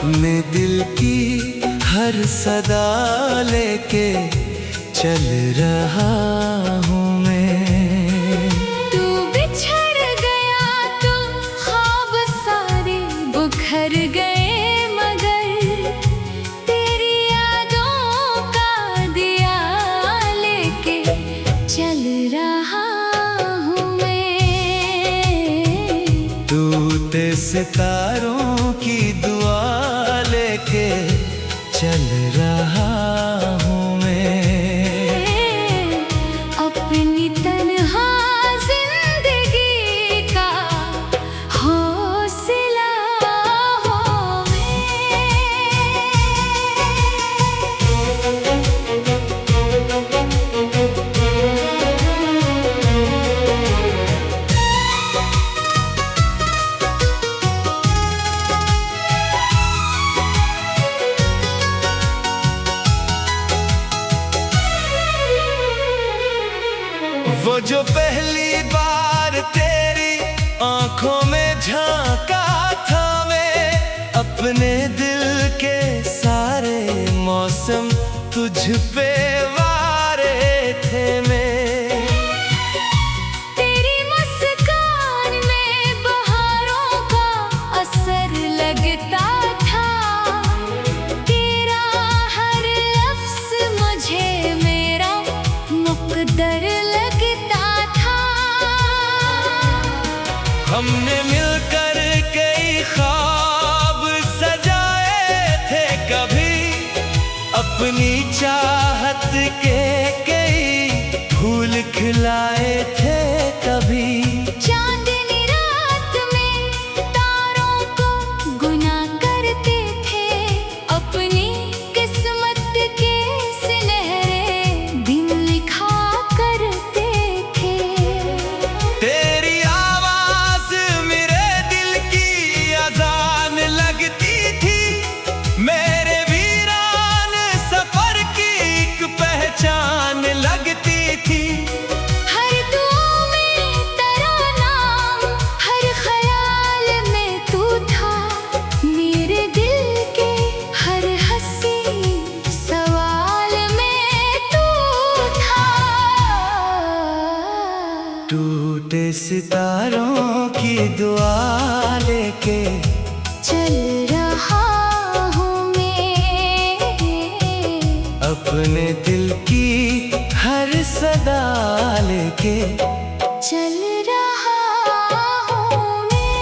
अपने दिल की हर सदा लेके चल रहा हूँ मैं। तू बिछड़ गया तो ख्वाब सारे बुखर गए, मगर तेरी यादों का दिया लेके चल रहा हूँ मैं। टूटे सितारों की दुआ लेके चल रहा हूँ मैं। अपनी तन्हा जिंदगी का हौसला हूँ मैं। वो जो पहली बार तेरी आंखों में झांका था मैं, अपने दिल के सारे मौसम तुझ पे वारे थे मैं। तेरी मुस्कान में बहारों का असर लगता था, तेरा हर लफ्ज़ मुझे मेरा मुक़द्दर लगता था। हमने मिलकर कई ख्वाब सजाए थे कभी, अपनी चाहत के कई फूल खिलाए थे कभी। चांदनी रात में तारों को गुना करते थे, अपनी किस्मत के सुनहरे दिन लिखा करते थे। तेरी आवाज मेरे दिल की अजान लगती थी, मेरे वीरान सफर की एक पहचान लगती थी। हर दुआ में तेरा नाम, हर ख्याल में तू था, मेरे दिल के हर हंसी सवाल में तू था। टूटे सितारों की दुआ लेके चल रहा हूँ मैं। अपने दिल की हर सदा लेके चल रहा हूँ मैं।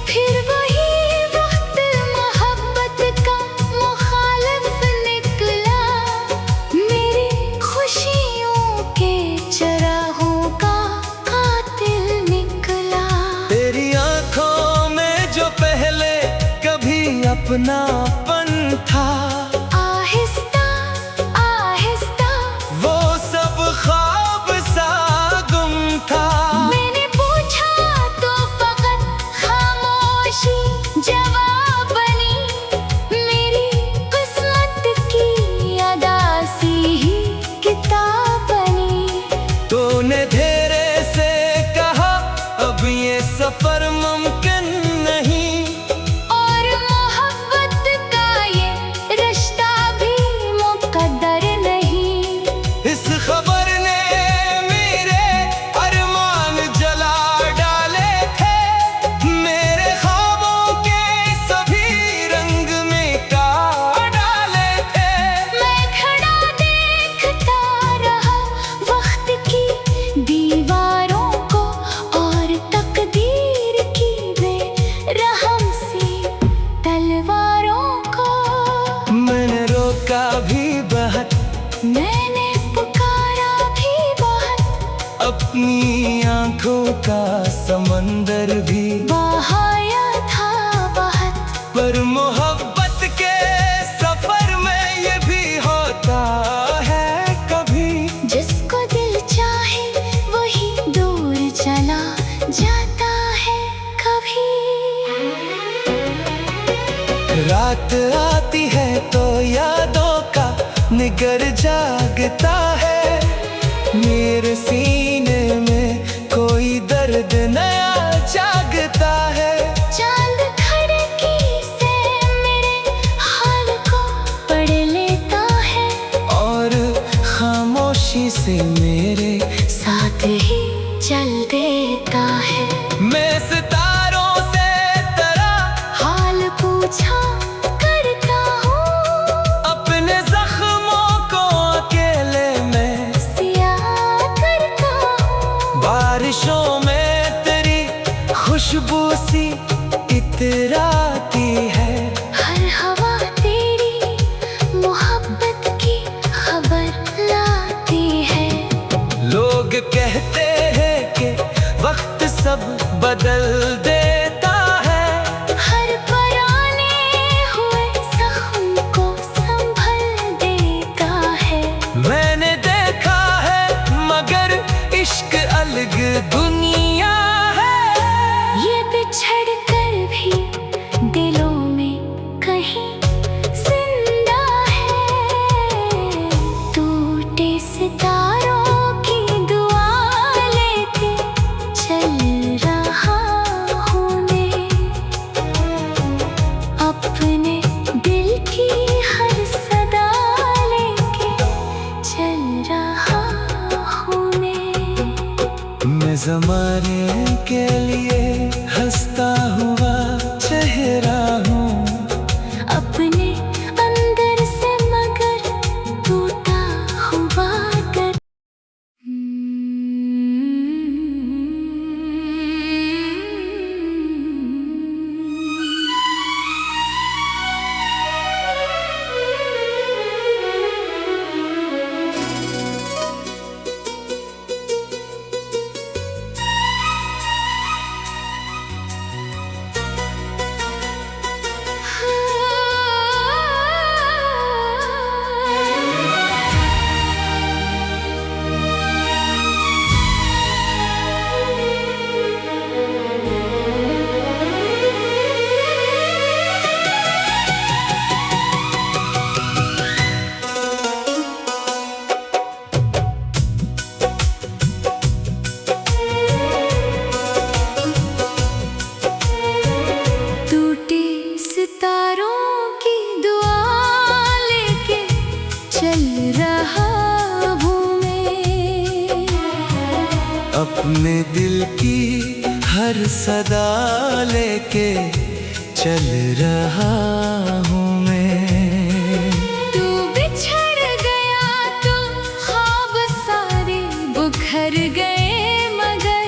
फिर वही वक्त मोहब्बत का मुखालिफ निकला, मेरी खुशियों के चरागों का कातिल निकला। तेरी आंखों में जो पहले कभी अपनापन था, आहिस्ता आहिस्ता वो सब ख्वाब सा गुम था। मैंने पूछा तो फकत खामोशी जवाब बनी, मेरी किस्मत की अदासी ही किताब बनी। तूने धीरे से कहा अब ये सफर मुमकिन नहीं, और मोहब्बत का ये रिश्ता भी मुकद्दर नहीं। इस खबर ने मेरे अरमान जला डाले थे, मेरे ख्वाबों के सभी रंग मिटा डाले थे। मैं खड़ा देखता रहा वक्त की दीवारों को, और तकदीर की बेरहम सी तलवारों को। मैंने रोका भी बहुत, मैंने पुकारा भी बहुत, अपनी आंखों का समंदर भी बहाया था बहुत। पर मोहब्बत के सफर में ये भी होता है कभी, जिसको दिल चाहे वही दूर मगर जागता है। मेरे सीने में कोई दर्द नया जागता है। चांद खिड़की से मेरे हाल को पढ़ लेता है, और खामोशी से मेरे साथ ही चल देता है। मैं सितारों से तरह हाल पूछा करता हूँ, अपने जख्मों को अकेले में सियाह करता हूँ। बारिशों में तेरी खुशबू सी इतराती है। हर हवा तेरी मोहब्बत की खबर लाती है। लोग कहते हैं कि वक्त सब बदल देता है। हर पुराने हुए जख्म को संभल देता है। मैंने देखा है मगर इश्क अलग दुनिया है। ये बिछड़ कर भी दिलों में कहीं जिंदा है। टूटे सितारों की दुआ लेके चल रहा हूँ मैं, अपने दिल की हर सदा लेके चल रहा हूँ मैं ज़माने के लिए हंसता हुआ चेहरा हूँ। अपने अंदर से मगर टूटा हुआ कर। टूटे सितारों की दुआ लेके चल रहा हूँ मैं, अपने दिल की हर सदा लेके चल रहा हूँ मैं। तू बिछड़ गया तो ख्वाब सारे बुखर गए, मगर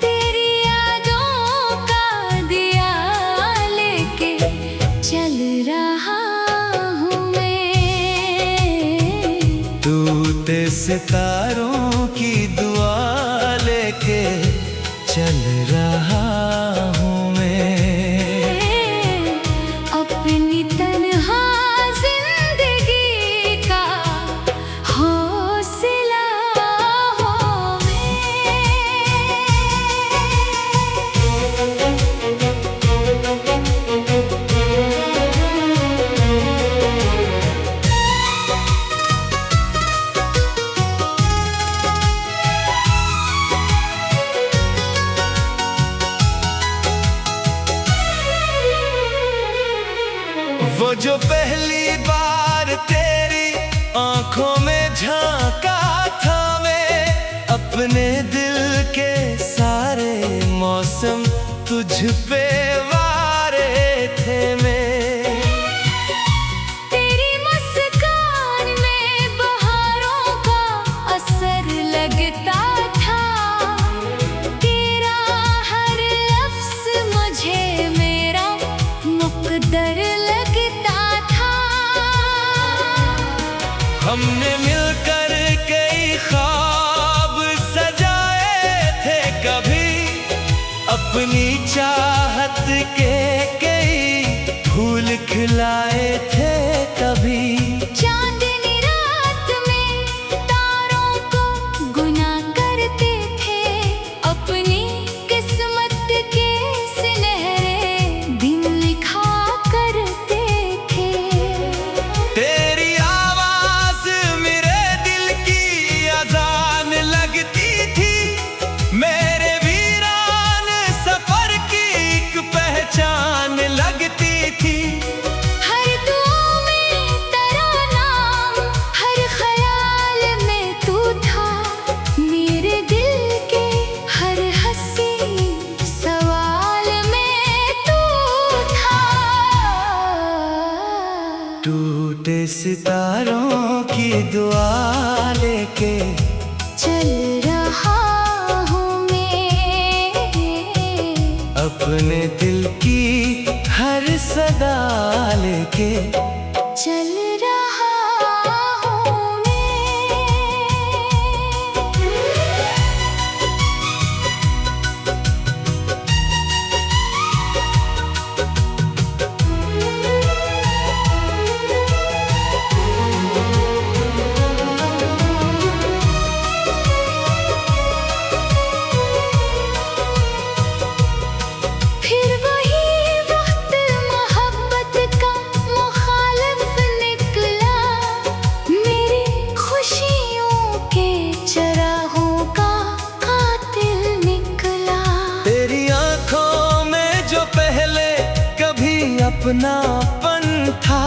तेरी यादों का दिया लेके चल रहा हूँ मैं। टूटे सितारों की दुआ लेके चल रहा हूँ मैं। अपनी तन्हा जिंदगी का हौसला हूँ वो जो पहली बार तेरी आंखों में झांका था मैं, अपने दिल के सारे मौसम तुझ पे वारे थे मैं। तेरी मुस्कान में बहारों का असर लगता था, तेरा हर लफ्ज़ मुझे मेरा मुक़द्दर लगता था। हमने मिलकर कई ख्वाब सजाए थे कभी, अपनी चाहत के कई फूल खिलाए थे कभी। चांदनी रात में तारों को गुना करते थे, अपनी किस्मत के सुनहरे दिन लिखा करते थे। तेरी आवाज़ सितारों की दुआ लेके चल रहा हूँ मैं, अपने दिल की हर सदा लेके चल रहा हूँ मैं। फिर वही वक्त मोहब्बत का मुखालिफ निकला, मेरी खुशियों के चराहों का कातिल निकला। तेरी आंखों में जो पहले कभी अपनापन था,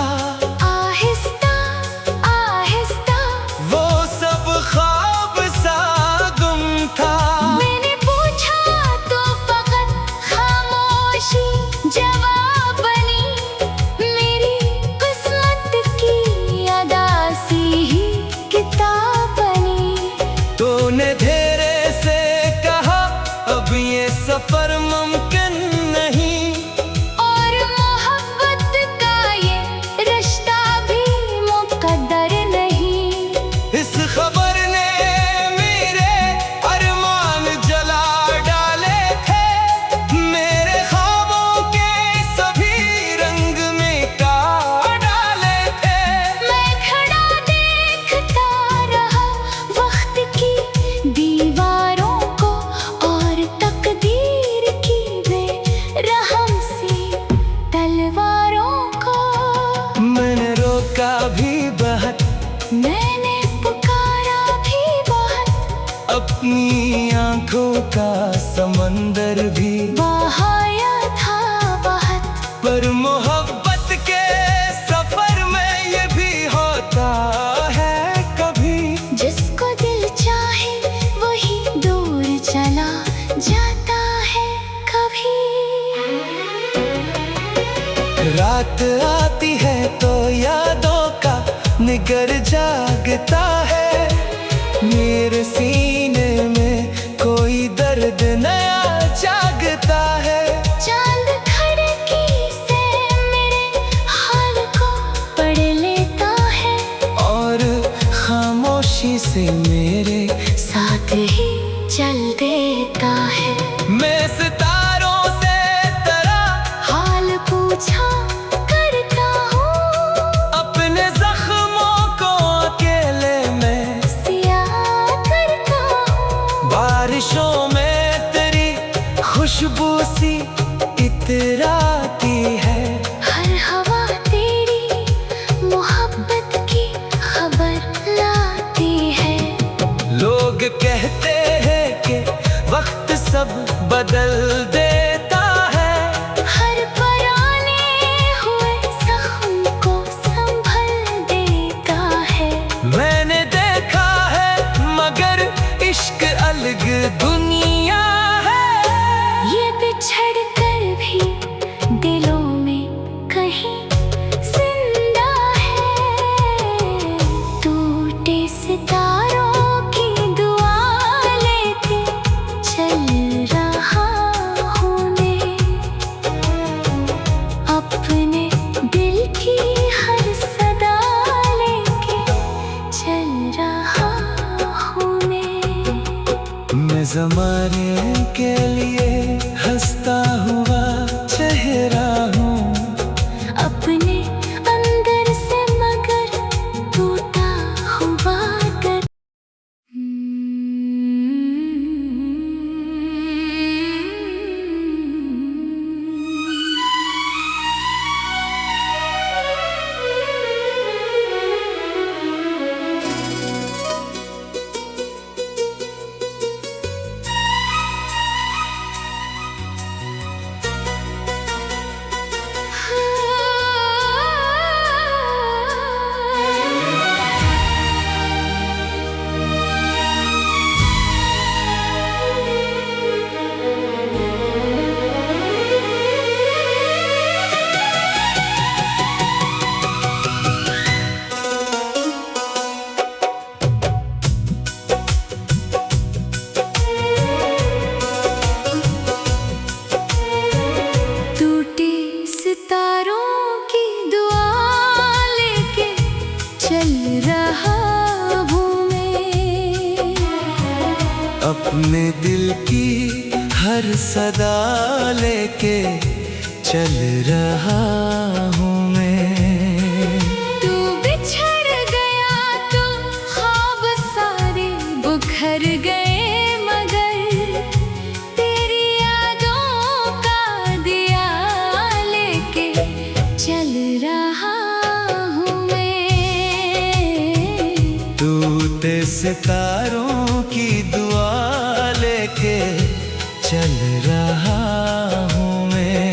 आहिस्ता आहिस्ता वो सब ख्वाब सा गुम था। मैंने पूछा तो फकत खामोशी जवाब बनी, मेरी किस्मत की अदासी ही किताब बनी। तूने धीरे से कहा अब ये सफर मुमकिन नहीं, और मोहब्बत का ये रिश्ता भी मुकद्दर नहीं। इस खबर ने मेरे अरमान जला डाले थे, मेरे ख्वाबों के सभी रंग मिटा डाले थे। मैं खड़ा देखता रहा वक्त की दीवारों को, और तकदीर की बेरहम सी तलवारों को। मैंने रोका भी बहुत, मैंने पुकारा भी बहुत, अपनी आंखों का समंदर भी, बहाया था बहुत। पर मोहब्बत के सफर में ये भी होता है कभी। जिसको दिल चाहे वही दूर चला जाता है कभी। रात आती है तो यादों का निगर जागता है, मेरे सीने में कोई दर्द नया जागता है। चांद खिड़की से मेरे हाल को पढ़ लेता है, और खामोशी से मेरे साथ ही चल देता है। मैं सितारों से तरह हाल पूछा करता हूँ, अपने जख्मों को अकेले में, सियाह करता हूँ। बारिशों में तेरी खुशबू सी इतराती है। हर हवा तेरी मोहब्बत की खबर लाती है। लोग कहते हैं कि वक्त सब बदल देता है, हर पुराने हुए जख्म को संभल देता है। मैंने देखा है मगर इश्क अलग दुनिया है। ये बिछड़ कर भी दिलों में कहीं जिंदा है। टूटे सितारों की दुआ लेके चल रहा हूँ मैं, अपने दिल की हर सदा लेके चल रहा हूँ मैं ज़माने के लिए हंसता हुआ चेहरा हूँ, अपने अंदर से मगर टूटा हुआ कर। अपने दिल की हर सदा लेके चल रहा हूँ मैं। तू बिछड़ गया तो ख्वाब सारे बुखर गए, मगर तेरी यादों का दिया लेके चल रहा हूँ मैं। टूटे सितारों की दुआ लेके चल रहा हूँ मैं।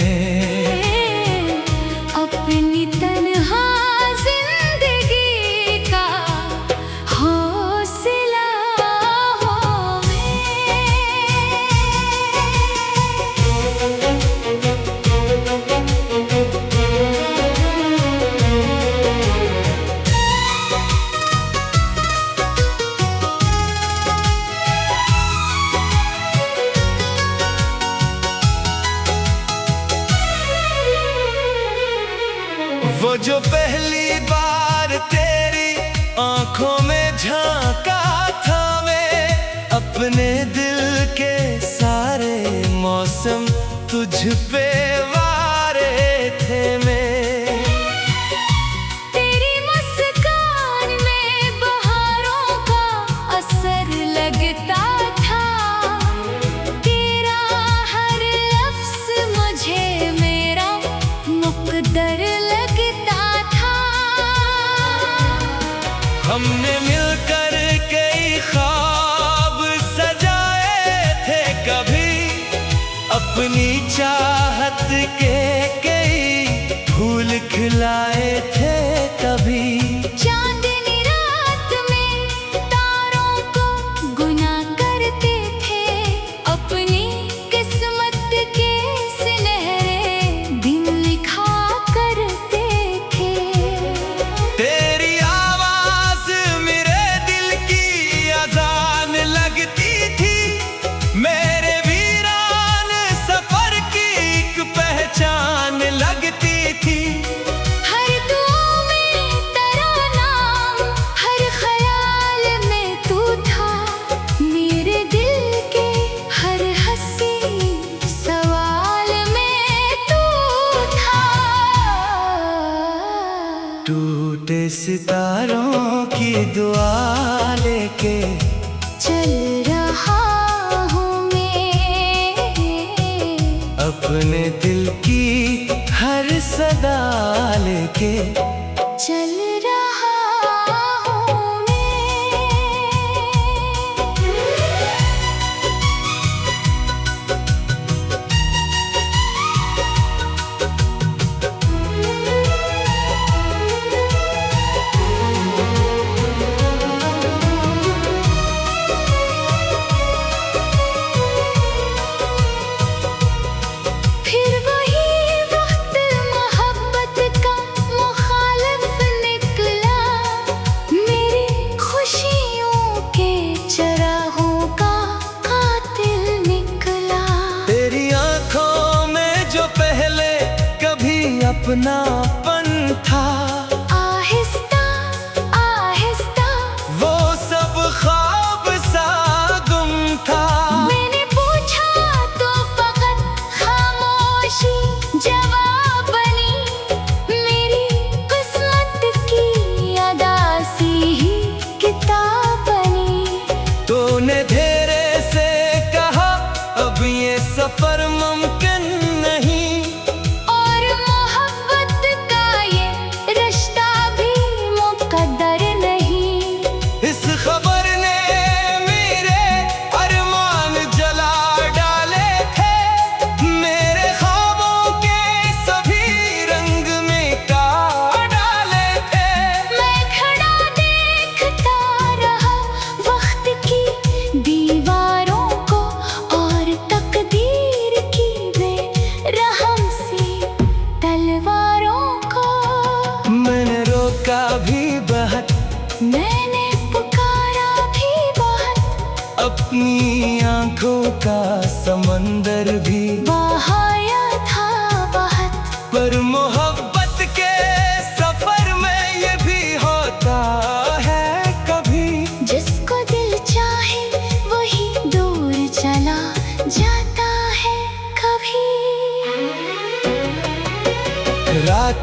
अपनी तन्हा जिंदगी का हौसला हूँ वो जो पहली बार तेरी आंखों में झांका था मैं, अपने दिल के सारे मौसम तुझ पे वारे थे मैं। तेरी मुस्कान में बहारों का असर लगता था, तेरा हर लफ्ज़ मुझे मेरा मुक़द्दर लगता था। हमने मिलकर कई ख्वाब सजाए थे कभी, अपनी चाहत के कई फूल खिलाए थे कभी। चांदनी रात में तारों को गुना करते थे, अपनी किस्मत के सुनहरे दिन लिखा करते थे। तेरी आवाज मेरे दिल की अजान लगती थी, मेरे वीरान सफर की एक पहचान लगती थी। हर दुआ में तेरा नाम, हर ख्याल में तू था, मेरे दिल के हर हंसी सवाल में तू था। टूटे सितारों की दुआ लेके चल रहा हूँ मैं, अपने दिल की हर सदा लेके चल रहा हूँ मैं। फिर वही वक्त मोहब्बत का मुखालिफ निकला, मेरी खुशियों के चरागों का कातिल निकला। तेरी आंखों में जो पहले कभी अपनापन था, आहिस्ता आहिस्ता वो सब ख्वाब सा गुम था। मैंने पूछा तो फकत खामोशी जवाब बनी, मेरी किस्मत की अदासी ही किताब बनी। तूने धीरे से कहा अब ये सफर मुमकिन नहीं, और मोहब्बत का ये रिश्ता भी मुकद्दर नहीं। इस खबर ने मेरे अरमान जला डाले थे, मेरे ख्वाबों के सभी रंग मिटा डाले थे। मैं खड़ा देखता रहा वक्त की दीवारों को, और तकदीर की बेरहम सी तलवारों को। मैंने रोका भी बहुत, मैंने पुकारा भी बहुत, अपनी आंखों का समंदर भी, बहाया था बहुत। पर मोहब्बत के सफर में ये भी होता है कभी, जिसको दिल चाहे वही दो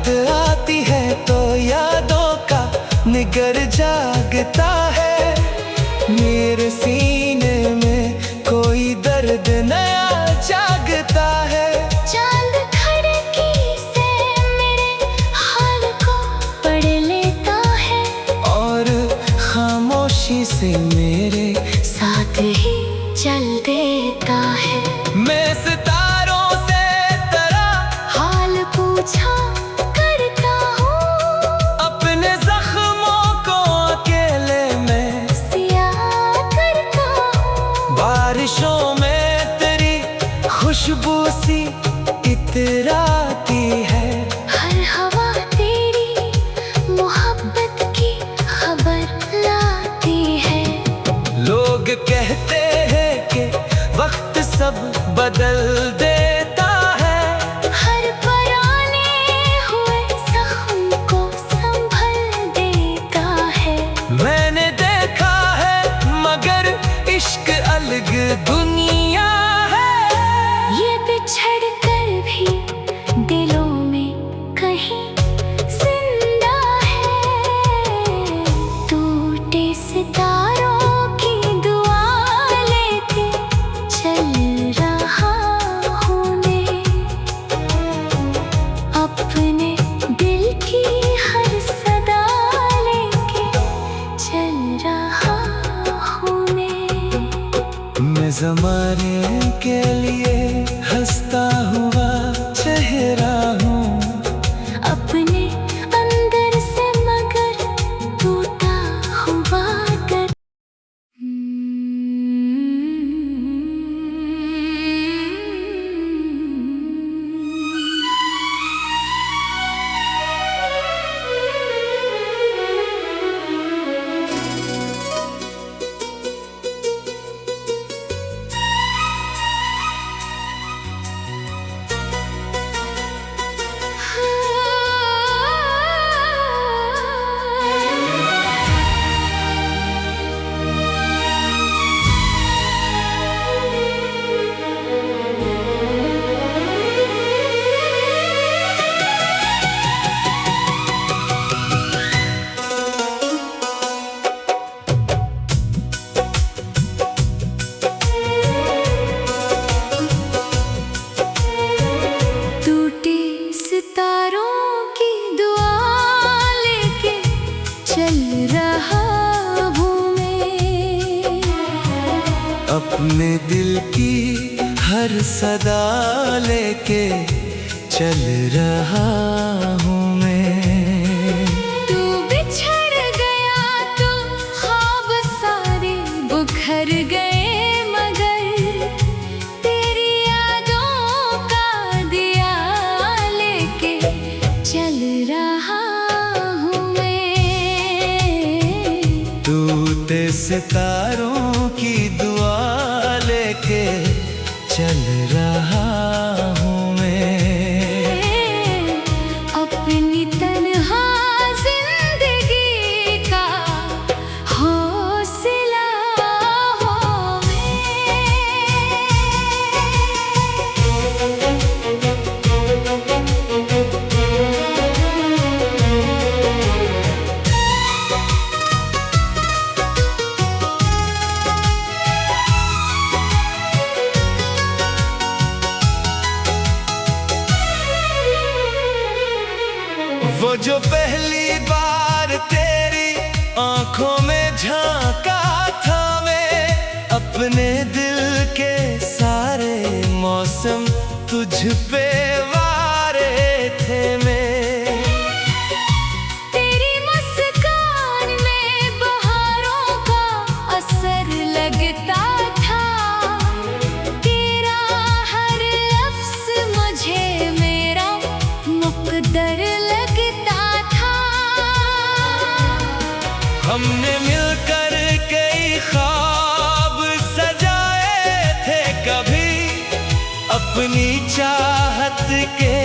याद आती है तो यादों का निगर जागता है। मेरे सीने में कोई दर्द नया जागता है। चांद खिड़की से मेरे हाल को पढ़ लेता है और खामोशी से मेरे साथ ही चल देता है। मैं सितारों से तरह हाल पूछा करता हूँ, अपने जख्मों को अकेले में सिया करता हूँ। बारिशों में तेरी खुशबू सी इतराती है। हर हवा तेरी मोहब्बत की खबर लाती है। लोग कहते हैं कि वक्त सब बदल देता है। हर पुराने हुए जख्म को संभल देता है। मैंने देखा है मगर इश्क अलग दुनिया है। ये बिछड़ कर भी दिलों में कहीं जिंदा है। टूटे सितारों की दुआ लेके चल रहा हूँ मैं। अपने दिल की हर सदा लेके चल रहा हूँ मैं ज़माने के लिए हंसता हुआ चेहरा हूँ। अपने अंदर से मगर टूटा हुआ कर। टूटे सितारों की दुआ लेके चल रहा हूँ मैं। अपने दिल की हर सदा लेके चल रहा हूँ मैं। तू बिछड़ गया तो ख्वाब सारे बुखर गए मगर तेरी यादों का दिया लेके चल रहा हूँ मैं। टूटे सितारों की दुआ लेके चल रहा हूँ मैं। अपनी तन्हा जिंदगी का हौसला हो वो जो पहली बार तेरी आंखों में झांका था मैं, अपने दिल के सारे मौसम तुझ पे वारे थे मैं। तेरी मुस्कान में बहारों का असर लगता था। तेरा हर लफ्ज़ मुझे मेरा मुक़द्दर लगता था। हमने मिलकर कई ख्वाब सजाए थे कभी, अपनी चाहत के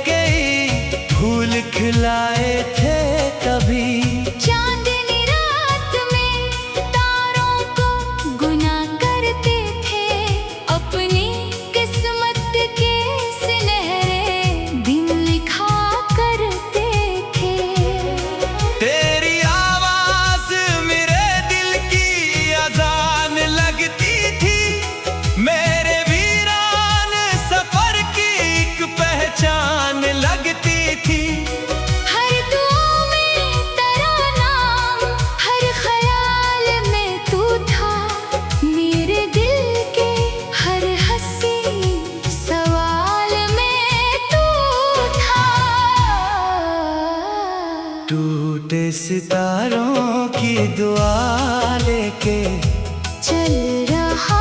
कई फूल खिलाए थे कभी। चांदनी रात में तारों को गुना करते थे, अपनी किस्मत के सुनहरे दिन लिखा करते सितारों की दुआ लेके चल रहा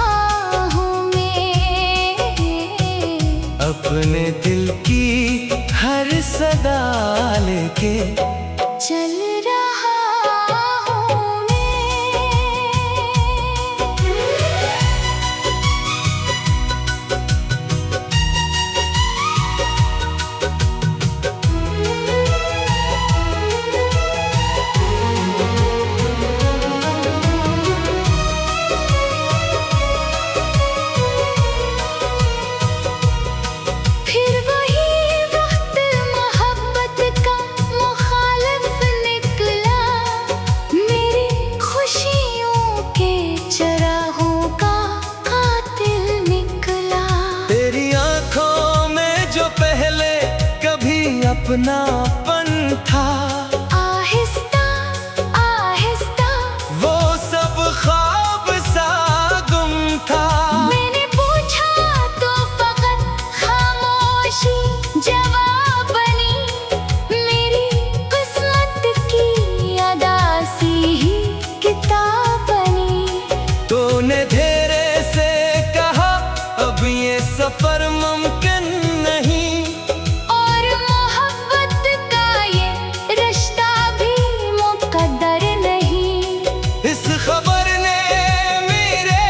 हूँ मैं, अपने दिल की हर सदा लेके चल रहा हूँ मैं। फिर वही वक्त मोहब्बत का मुखालिफ निकला, मेरी खुशियों के चरागों का कातिल निकला। तेरी आंखों में जो पहले कभी अपनापन था, आहिस्ता आहिस्ता वो सब ख्वाब सा गुम था। मैंने पूछा तो फकत खामोशी जवाब बनी, मेरी किस्मत की अदासी ही किताब बनी। तूने धीरे से कहा अब ये सफर मुमकिन नहीं, और मोहब्बत का ये रिश्ता भी मुकद्दर नहीं। इस खबर ने मेरे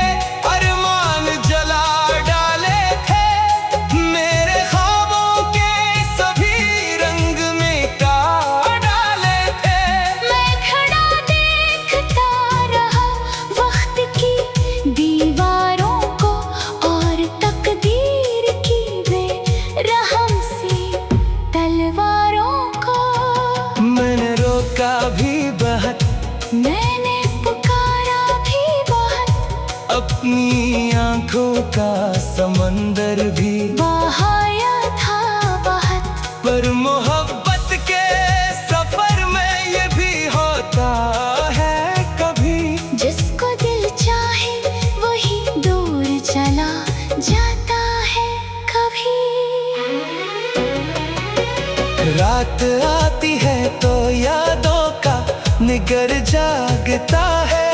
अरमान जला डाले थे, मेरे ख्वाबों के सभी रंग मिटा डाले थे। मैं खड़ा देखता रहा वक्त की दीवारों को, और तकदीर की बेरहम सी तलवारों को। मैंने रोका भी बहुत, मैंने पुकारा भी बहुत, अपनी आंखों का समंदर भी, बहाया था बहुत। पर मोहब्बत के सफर में ये भी होता है कभी, जिसको दिल चाहे वही दूर चला जाता है कभी। रात आती है तो यादों का निगर जागता है,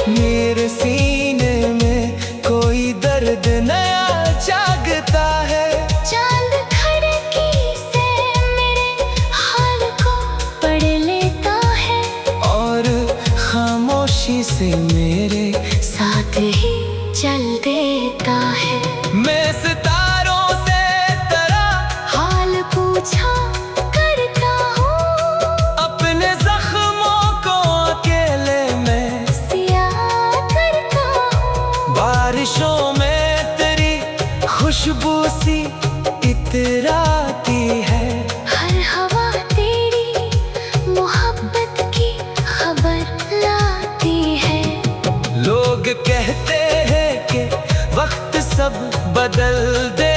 मेरे सीने में कोई दर्द नया जागता है। चांद खिड़की से मेरे हाल को पढ़ लेता है, और खामोशी से मेरे साथ ही चल देता है। मैं सितारों से तरह हाल पूछा करता हूँ, अपने जख्मों को अकेले में, सियाह करता हूँ। बारिशों में तेरी खुशबू सी इतराती है, हर हवा तेरी मोहब्बत की खबर लाती है। लोग कहते हैं कि वक्त सब बदल दे